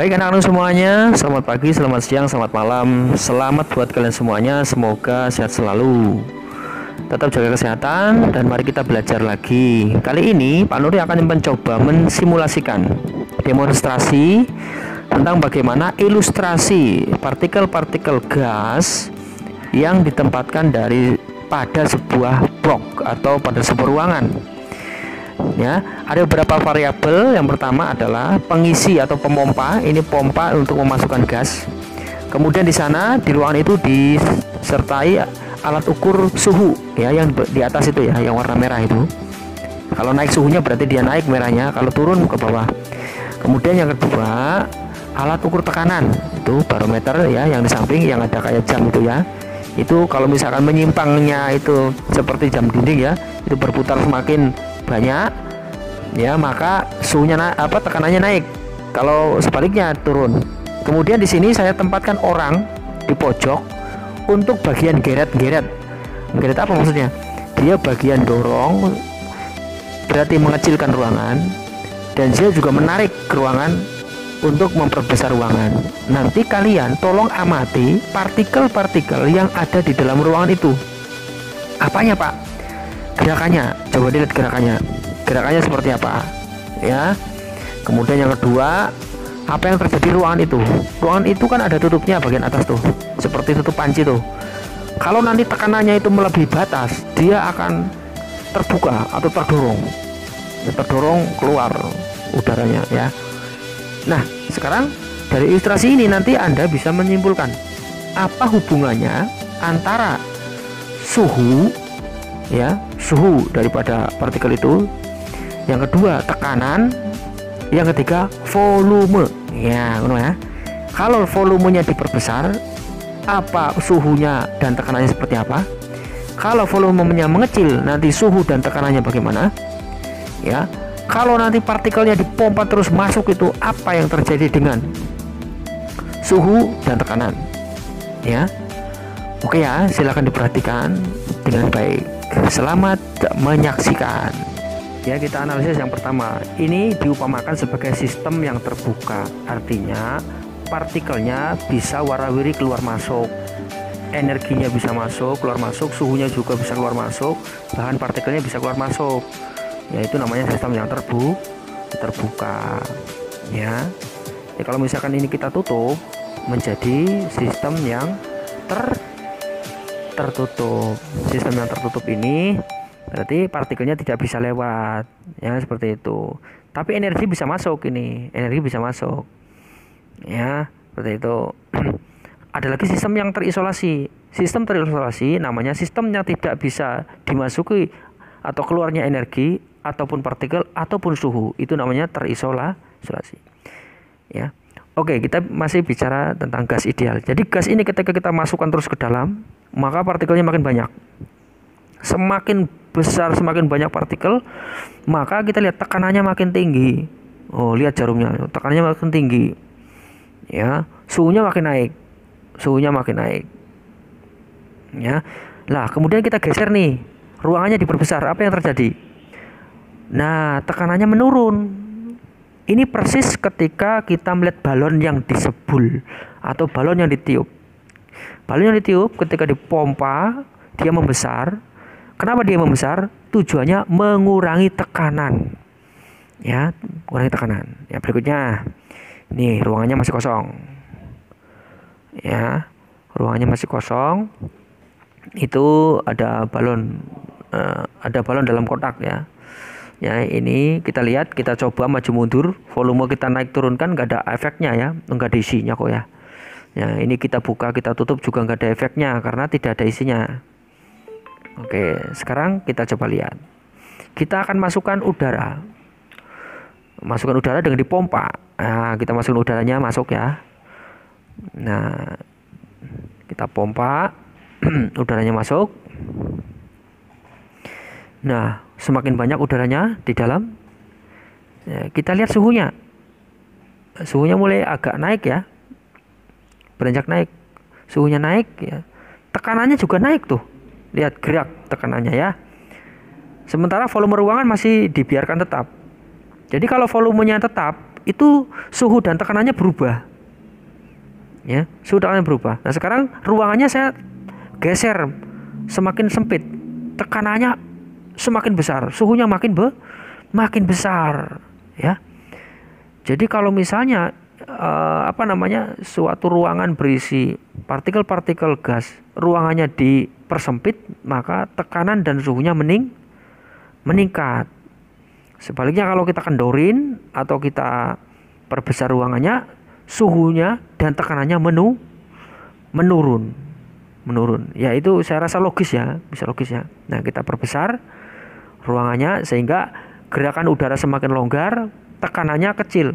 Baik anak-anak semuanya, selamat pagi, selamat siang, selamat malam. Selamat buat kalian semuanya, semoga sehat selalu. Tetap jaga kesehatan dan mari kita belajar lagi. Kali ini Pak Nuri akan mencoba mensimulasikan demonstrasi tentang bagaimana ilustrasi partikel-partikel gas yang ditempatkan pada sebuah blok atau pada sebuah ruangan. Ya, ada beberapa variabel. Yang pertama adalah pengisi atau pemompa. Ini pompa untuk memasukkan gas. Kemudian di sana di ruangan itu disertai alat ukur suhu ya, yang di atas itu ya, yang warna merah itu. Kalau naik suhunya berarti dia naik merahnya, kalau turun ke bawah. Kemudian yang kedua, alat ukur tekanan. Itu barometer ya, yang di samping yang ada kayak jam itu ya. Itu kalau misalkan menyimpangnya itu seperti jam dinding ya, itu berputar semakin banyak ya, maka suhunya tekanannya naik. Kalau sebaliknya turun. Kemudian di sini saya tempatkan orang di pojok untuk bagian geret apa maksudnya? Dia bagian dorong, berarti mengecilkan ruangan, dan dia juga menarik ke ruangan untuk memperbesar ruangan. Nanti kalian tolong amati partikel-partikel yang ada di dalam ruangan itu. Apanya Pak? Gerakannya, coba dilihat gerakannya seperti apa ya. Kemudian yang kedua, apa yang terjadi di ruangan itu kan ada tutupnya bagian atas tuh, seperti tutup panci tuh. Kalau nanti tekanannya itu melebihi batas, dia akan terbuka atau terdorong keluar udaranya ya. Nah, sekarang dari ilustrasi ini nanti Anda bisa menyimpulkan apa hubungannya antara suhu daripada partikel itu, yang kedua tekanan, yang ketiga volume ya, ya. Kalau volumenya diperbesar, apa suhunya dan tekanannya seperti apa? Kalau volumenya mengecil, nanti suhu dan tekanannya bagaimana ya? Kalau nanti partikelnya dipompa terus masuk, itu apa yang terjadi dengan suhu dan tekanan ya? Oke ya, silakan diperhatikan dengan baik. Selamat menyaksikan. Ya, kita analisis yang pertama. Ini diupamakan sebagai sistem yang terbuka. Artinya partikelnya bisa warawiri keluar masuk, energinya bisa masuk keluar masuk, suhunya juga bisa keluar masuk, bahan partikelnya bisa keluar masuk. Ya, itu namanya sistem yang terbuka ya. Ya, kalau misalkan ini kita tutup, menjadi sistem yang tertutup. Sistem yang tertutup ini berarti partikelnya tidak bisa lewat ya, seperti itu. Tapi energi bisa masuk, ya, seperti itu. Ada lagi sistem yang terisolasi. Sistem terisolasi namanya sistem yang tidak bisa dimasuki atau keluarnya energi ataupun partikel ataupun suhu. Itu namanya terisolasi ya. Oke, kita masih bicara tentang gas ideal. Jadi gas ini ketika kita masukkan terus ke dalam, maka partikelnya makin banyak. Semakin besar, semakin banyak partikel, maka kita lihat tekanannya makin tinggi. Oh, lihat jarumnya, tekanannya makin tinggi. Ya, suhunya makin naik. Ya. Lah, kemudian kita geser nih. Ruangannya diperbesar, apa yang terjadi? Nah, tekanannya menurun. Ini persis ketika kita melihat balon yang disebul atau balon yang ditiup. Balon yang ditiup ketika dipompa, dia membesar. Kenapa dia membesar? Tujuannya mengurangi tekanan. Ya, mengurangi tekanan. Ya, berikutnya. Nih, ruangannya masih kosong. Ya, ruangannya masih kosong. Itu ada balon dalam kotak ya. Ya, ini kita lihat, kita coba maju mundur, volume kita naik turunkan nggak ada efeknya ya, nggak ada isinya kok ya. Ya, ini kita buka, kita tutup juga nggak ada efeknya karena tidak ada isinya. Oke, sekarang kita coba lihat. Kita akan masukkan udara dengan dipompa. Nah, kita masukin udaranya masuk ya. Nah, kita pompa, udaranya masuk. Nah, semakin banyak udaranya di dalam, ya, kita lihat suhunya mulai agak naik ya, beranjak naik, suhunya naik ya, tekanannya juga naik tuh, lihat gerak tekanannya ya. Sementara volume ruangan masih dibiarkan tetap. Jadi kalau volumenya tetap, itu suhu dan tekanannya berubah. Ya, suhu tekanannya berubah. Nah, sekarang ruangannya saya geser semakin sempit, tekanannya semakin besar, suhunya makin besar, ya. Jadi kalau misalnya suatu ruangan berisi partikel-partikel gas, ruangannya dipersempit, maka tekanan dan suhunya meningkat. Sebaliknya kalau kita kendorin atau kita perbesar ruangannya, suhunya dan tekanannya menurun. Ya, itu saya rasa logis ya, bisa logis ya. Nah, kita perbesar ruangannya sehingga gerakan udara semakin longgar, tekanannya kecil.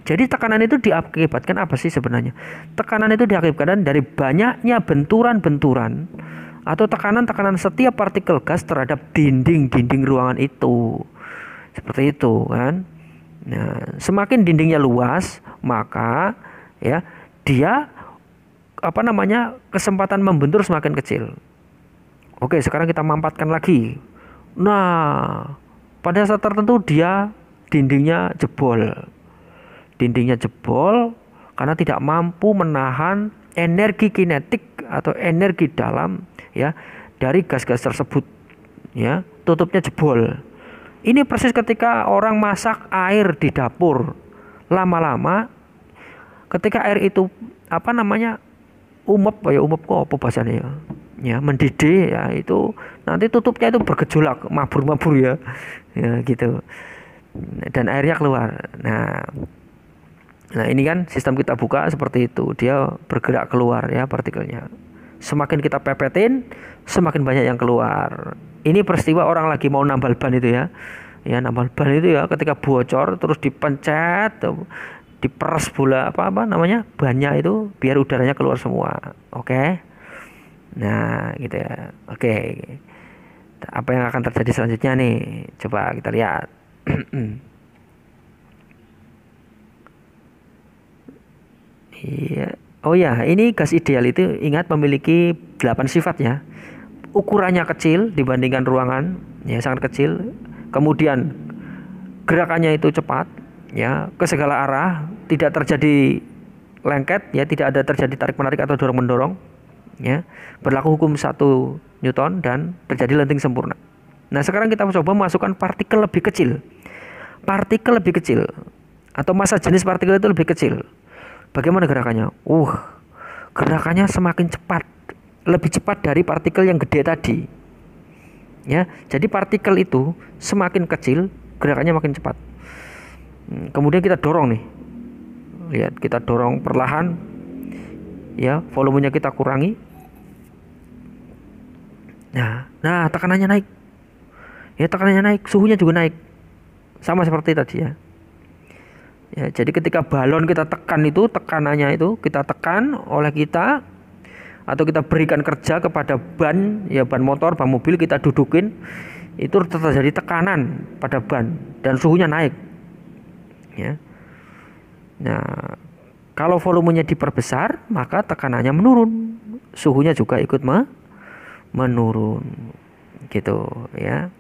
Jadi tekanan itu diakibatkan apa sih sebenarnya? Tekanan itu diakibatkan dari banyaknya benturan-benturan atau tekanan-tekanan setiap partikel gas terhadap dinding-dinding ruangan itu. Seperti itu kan. Nah, semakin dindingnya luas, maka ya dia kesempatan membentur semakin kecil. Oke, sekarang kita mampatkan lagi. Nah, pada saat tertentu dindingnya jebol karena tidak mampu menahan energi kinetik atau energi dalam ya dari gas-gas tersebut, ya, tutupnya jebol. Ini persis ketika orang masak air di dapur. Lama-lama ketika air itu umep kok apa bahasanya ya. Ya, mendidih ya, itu nanti tutupnya itu bergejolak, mabur-mabur ya. Ya gitu. Dan airnya keluar. Nah, ini kan sistem kita buka seperti itu, dia bergerak keluar ya partikelnya. Semakin kita pepetin, semakin banyak yang keluar. Ini peristiwa orang lagi mau nambal ban itu ya. Ya, nambal ban itu ya, ketika bocor terus dipencet, diperes bola bannya itu biar udaranya keluar semua. Oke. Nah, gitu ya. Oke. Apa yang akan terjadi selanjutnya nih? Coba kita lihat. Iya. Oh ya, ini gas ideal itu ingat memiliki 8 sifat ya. Ukurannya kecil dibandingkan ruangan, ya sangat kecil. Kemudian gerakannya itu cepat, ya, ke segala arah, tidak terjadi lengket, ya, tidak ada terjadi tarik menarik atau dorong mendorong, ya. Berlaku hukum 1 Newton dan terjadi lenting sempurna. Nah, sekarang kita coba masukkan partikel lebih kecil. Partikel lebih kecil atau massa jenis partikel itu lebih kecil. Bagaimana gerakannya? Gerakannya semakin cepat, lebih cepat dari partikel yang gede tadi. Ya, jadi partikel itu semakin kecil, gerakannya makin cepat. Kemudian kita dorong nih. Lihat, kita dorong perlahan. Ya, volumenya kita kurangi. Nah, tekanannya naik. Ya, tekanannya naik, suhunya juga naik. Sama seperti tadi ya. Ya, jadi ketika balon kita tekan itu, tekanannya itu kita tekan oleh kita atau kita berikan kerja kepada ban, ya ban motor, ban mobil kita dudukin, itu terjadi tekanan pada ban dan suhunya naik. Ya. Nah, kalau volumenya diperbesar, maka tekanannya menurun, suhunya juga ikut menurun. Gitu, ya.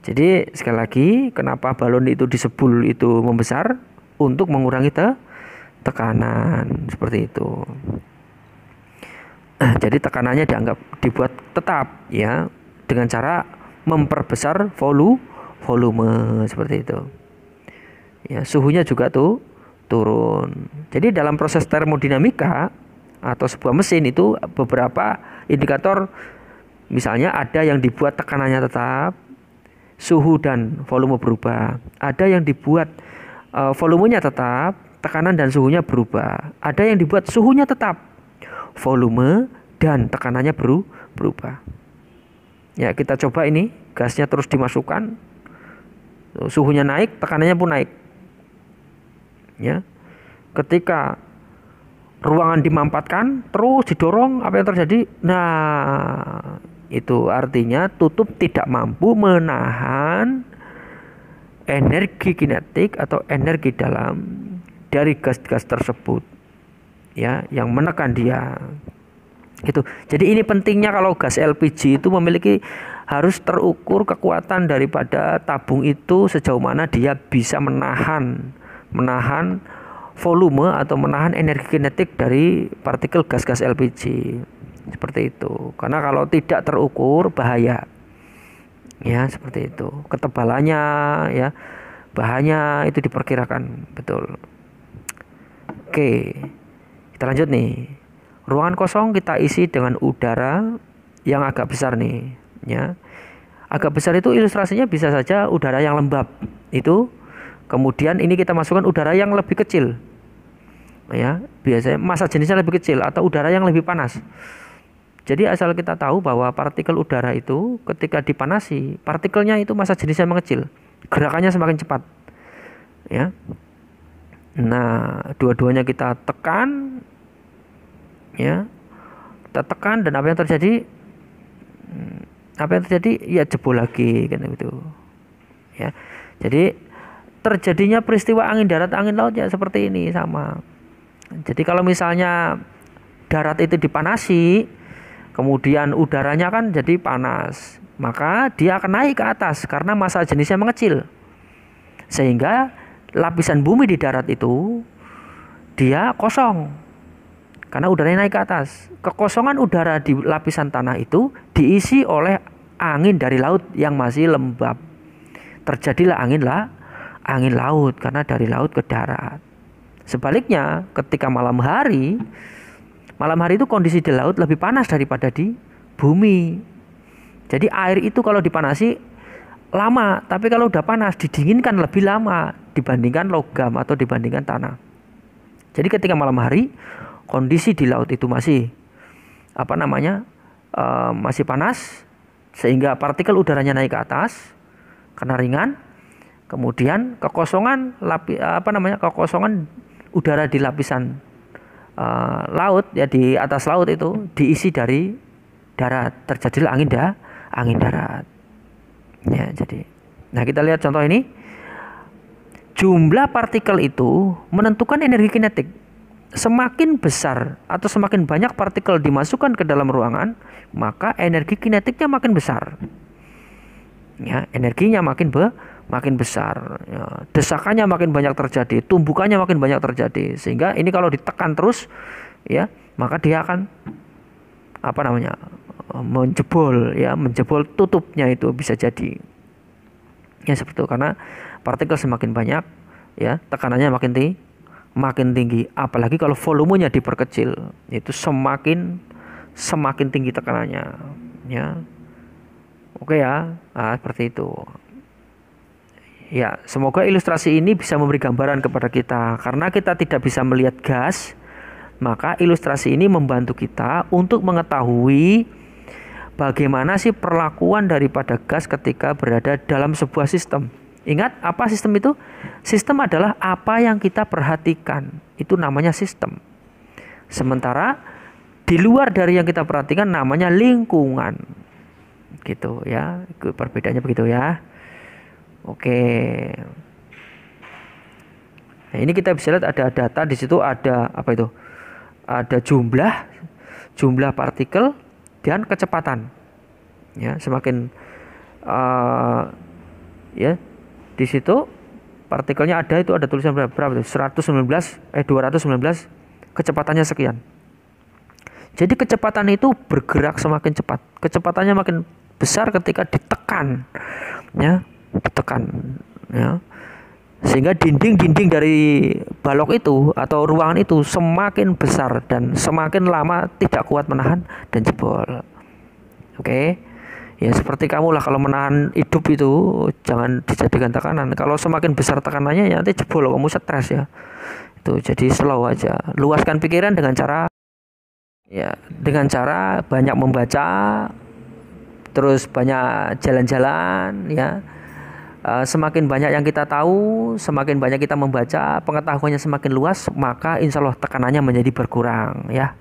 Jadi sekali lagi, kenapa balon itu disebul itu membesar? Untuk mengurangi tekanan seperti itu. Jadi tekanannya dibuat tetap ya dengan cara memperbesar volume seperti itu. Ya, suhunya juga turun. Jadi dalam proses termodinamika atau sebuah mesin itu beberapa indikator, misalnya ada yang dibuat tekanannya tetap, suhu dan volume berubah. Ada yang dibuat volumenya tetap, tekanan dan suhunya berubah. Ada yang dibuat suhunya tetap, volume dan tekanannya berubah. Ya, kita coba ini, gasnya terus dimasukkan, suhunya naik, tekanannya pun naik. Ya, ketika ruangan dimampatkan, terus didorong, apa yang terjadi? Nah, itu artinya tutup tidak mampu menahan energi kinetik atau energi dalam dari gas-gas tersebut, ya, yang menekan dia. Gitu. Jadi ini pentingnya kalau gas LPG itu memiliki harus terukur kekuatan daripada tabung itu sejauh mana dia bisa menahan volume atau menahan energi kinetik dari partikel gas-gas LPG. Seperti itu. Karena kalau tidak terukur bahaya. Ya, seperti itu. Ketebalannya ya, bahannya itu diperkirakan, betul. Oke. Kita lanjut nih. Ruangan kosong kita isi dengan udara yang agak besar nih, ya. Agak besar itu ilustrasinya bisa saja udara yang lembab. Itu kemudian ini kita masukkan udara yang lebih kecil. Ya, biasanya massa jenisnya lebih kecil atau udara yang lebih panas. Jadi asal kita tahu bahwa partikel udara itu ketika dipanasi, partikelnya itu massa jenisnya mengecil, gerakannya semakin cepat. Ya. Nah, dua-duanya kita tekan, ya, kita tekan dan apa yang terjadi? Ya jebol lagi, kan gitu. Ya, jadi terjadinya peristiwa angin darat, angin laut ya seperti ini sama. Jadi kalau misalnya darat itu dipanasi, kemudian udaranya kan jadi panas, maka dia akan naik ke atas karena massa jenisnya mengecil. Sehingga lapisan bumi di darat itu dia kosong karena udaranya naik ke atas. Kekosongan udara di lapisan tanah itu diisi oleh angin dari laut yang masih lembab. Terjadilah angin laut karena dari laut ke darat. Sebaliknya ketika malam hari itu kondisi di laut lebih panas daripada di bumi. Jadi air itu kalau dipanasi lama, tapi kalau udah panas didinginkan lebih lama dibandingkan logam atau dibandingkan tanah. Jadi ketika malam hari kondisi di laut itu masih masih panas sehingga partikel udaranya naik ke atas karena ringan. Kemudian kekosongan udara di lapisan laut ya, di atas laut itu diisi dari darat, terjadilah angin darat. Ya, jadi. Nah, kita lihat contoh ini. Jumlah partikel itu menentukan energi kinetik. Semakin besar atau semakin banyak partikel dimasukkan ke dalam ruangan, maka energi kinetiknya makin besar. Ya, energinya makin besar. Ya, desakannya makin banyak terjadi, tumbukannya makin banyak terjadi. Sehingga ini kalau ditekan terus, ya, maka dia akan menjebol tutupnya itu bisa jadi. Ya seperti itu, karena partikel semakin banyak, ya, tekanannya makin tinggi. Apalagi kalau volumenya diperkecil, itu semakin tinggi tekanannya, ya. Oke ya, seperti itu. Ya, semoga ilustrasi ini bisa memberi gambaran kepada kita. Karena kita tidak bisa melihat gas, maka ilustrasi ini membantu kita untuk mengetahui bagaimana sih perlakuan daripada gas ketika berada dalam sebuah sistem. Ingat, apa sistem itu? Sistem adalah apa yang kita perhatikan. Itu namanya sistem. Sementara di luar dari yang kita perhatikan namanya lingkungan. Gitu ya. Perbedaannya begitu ya. Oke. Nah, ini kita bisa lihat ada data di situ, ada apa itu? Ada jumlah partikel dan kecepatan. Ya, semakin ya, di situ partikelnya ada tulisan berapa itu? 219, kecepatannya sekian. Jadi kecepatan itu bergerak semakin cepat. Kecepatannya makin besar ketika ditekan. Ya, ya. Sehingga dinding dari balok itu atau ruangan itu semakin besar dan semakin lama tidak kuat menahan dan jebol. Oke. Ya seperti kamu lah, kalau menahan hidup itu jangan dijadikan tekanan. Kalau semakin besar tekanannya ya nanti jebol, kamu stres ya. Itu jadi slow aja. Luaskan pikiran dengan cara banyak membaca, terus banyak jalan-jalan ya. Semakin banyak yang kita tahu, semakin banyak kita membaca, pengetahuannya semakin luas, maka insya Allah tekanannya menjadi berkurang ya.